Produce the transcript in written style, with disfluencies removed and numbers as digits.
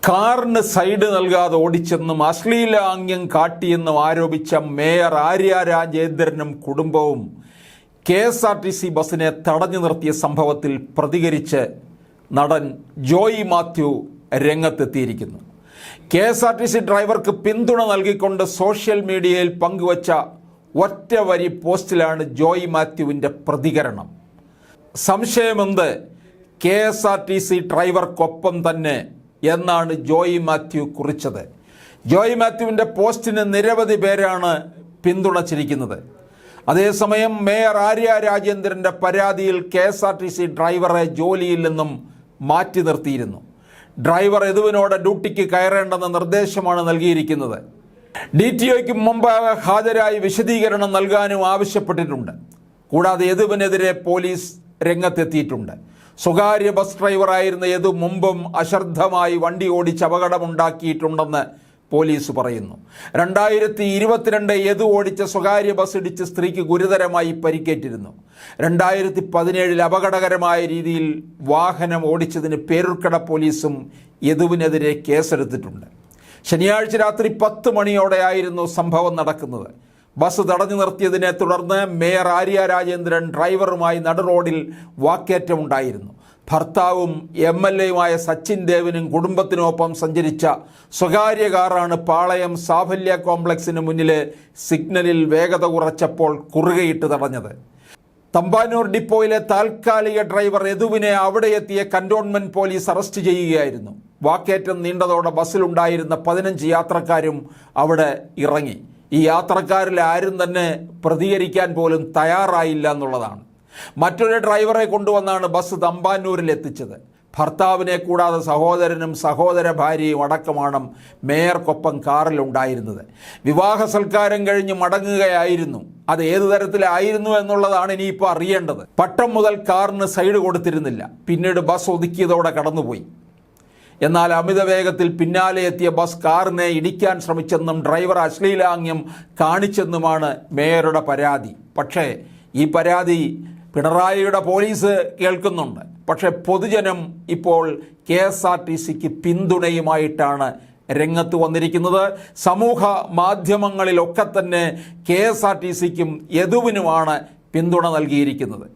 കാറിന് സൈഡ് നൽകാതെ ഓടിച്ചെന്നും അശ്ലീലാംഗ്യം കാട്ടിയെന്നും ആരോപിച്ച മേയർ ആര്യ രാജേന്ദ്രനും കുടുംബവും KSRTC ബസ്സിനെ തടഞ്ഞു നിർത്തിയ സംഭവത്തിൽ പ്രതികരിച്ച് നടൻ ജോയി മാത്യു രംഗത്തെത്തിയിരിക്കുന്നു. KSRTC ഡ്രൈവർക്ക് പിന്തുണ നൽകിക്കൊണ്ട് സോഷ്യൽ മീഡിയയിൽ പങ്കുവച്ച ഒറ്റ വരി പോസ്റ്റിലാണ് ജോയി മാത്യുവിൻ്റെ പ്രതികരണം. സംശയമെന്ത്, KSRTC ഡ്രൈവർക്കൊപ്പം തന്നെ എന്നാണ് ജോയി മാത്യു കുറിച്ചത്. ജോയി മാത്യുവിൻ്റെ പോസ്റ്റിന് നിരവധി പേരാണ് പിന്തുണച്ചിരിക്കുന്നത്. അതേസമയം മേയർ ആര്യ രാജേന്ദ്രൻ്റെ പരാതിയിൽ KSRTC ഡ്രൈവറെ ജോലിയിൽ നിന്നും മാറ്റി നിർത്തിയിരുന്നു. ഡ്രൈവർ യദുവിനോട് ഡ്യൂട്ടിക്ക് കയറേണ്ടെന്ന നിർദ്ദേശമാണ് നൽകിയിരിക്കുന്നത്. DTOയ്ക്ക് മുമ്പ് ഹാജരായി വിശദീകരണം നൽകാനും ആവശ്യപ്പെട്ടിട്ടുണ്ട്. കൂടാതെ യദുവിനെതിരെ പോലീസ് രംഗത്തെത്തിയിട്ടുണ്ട്. സ്വകാര്യ ബസ് ഡ്രൈവറായിരുന്ന യദു മുമ്പും അശ്രദ്ധമായി വണ്ടി ഓടിച്ച് അപകടമുണ്ടാക്കിയിട്ടുണ്ടെന്ന് പോലീസ് പറയുന്നു. 2022 യദു ഓടിച്ച സ്വകാര്യ ബസ് ഇടിച്ച് സ്ത്രീക്ക് ഗുരുതരമായി പരിക്കേറ്റിരുന്നു. 2017 അപകടകരമായ രീതിയിൽ വാഹനം ഓടിച്ചതിന് പേരൂർക്കട പോലീസും യദുവിനെതിരെ കേസെടുത്തിട്ടുണ്ട്. ശനിയാഴ്ച രാത്രി 10 മണിയോടെയായിരുന്നു സംഭവം നടക്കുന്നത്. ബസ് തടഞ്ഞു നിർത്തിയതിനെ തുടർന്ന് മേയർ ആര്യ രാജേന്ദ്രൻ ഡ്രൈവറുമായി നടുറോഡിൽ വാക്കേറ്റമുണ്ടായിരുന്നു. ഭർത്താവും MLAയുമായ സച്ചിൻ ദേവിനും കുടുംബത്തിനൊപ്പം സഞ്ചരിച്ച സ്വകാര്യ കാറാണ് പാളയം സാഫല്യ കോംപ്ലക്സിന് മുന്നിലെ സിഗ്നലിൽ വേഗത കുറച്ചപ്പോൾ കുറുകയിട്ട് തടഞ്ഞത്. തമ്പാനൂർ ഡിപ്പോയിലെ താൽക്കാലിക ഡ്രൈവർ യദുവിനെ അവിടെ എത്തിയ കന്റോൺമെന്റ് പോലീസ് അറസ്റ്റ് ചെയ്യുകയായിരുന്നു. വാക്കേറ്റം നീണ്ടതോടെ ബസ്സിലുണ്ടായിരുന്ന 15 യാത്രക്കാരും അവിടെ ഇറങ്ങി. ഈ യാത്രക്കാരിൽ ആരും തന്നെ പ്രതികരിക്കാൻ പോലും തയ്യാറായില്ല എന്നുള്ളതാണ്. മറ്റൊരു ഡ്രൈവറെ കൊണ്ടുവന്നാണ് ബസ് തമ്പാനൂരിൽ എത്തിച്ചത്. ഭർത്താവിനെ കൂടാതെ സഹോദരനും സഹോദര ഭാര്യയും അടക്കമാണ് മേയർക്കൊപ്പം കാറിലുണ്ടായിരുന്നത്. വിവാഹ സൽക്കാരം കഴിഞ്ഞ് മടങ്ങുകയായിരുന്നു. അത് ഏതു തരത്തിലായിരുന്നു എന്നുള്ളതാണ് ഇനിയിപ്പോൾ അറിയേണ്ടത്. പട്ടം മുതൽ കാറിന് സൈഡ് കൊടുത്തിരുന്നില്ല. പിന്നീട് ബസ് ഒതുക്കിയതോടെ കടന്നുപോയി. എന്നാൽ അമിത വേഗത്തിൽ പിന്നാലെ എത്തിയ ബസ് കാറിനെ ഇടിക്കാൻ ശ്രമിച്ചെന്നും ഡ്രൈവർ അശ്ലീലാംഗ്യം കാണിച്ചെന്നുമാണ് മേയറുടെ പരാതി. പക്ഷേ ഈ പരാതി പിണറായിയുടെ പോലീസ് കേൾക്കുന്നുണ്ട്. പക്ഷേ പൊതുജനം ഇപ്പോൾ KSRTCക്ക് പിന്തുണയുമായിട്ടാണ് രംഗത്ത് വന്നിരിക്കുന്നത്. സമൂഹ മാധ്യമങ്ങളിലൊക്കെ തന്നെ KSRTCക്കും യദുവിനുമാണ് പിന്തുണ നൽകിയിരിക്കുന്നത്.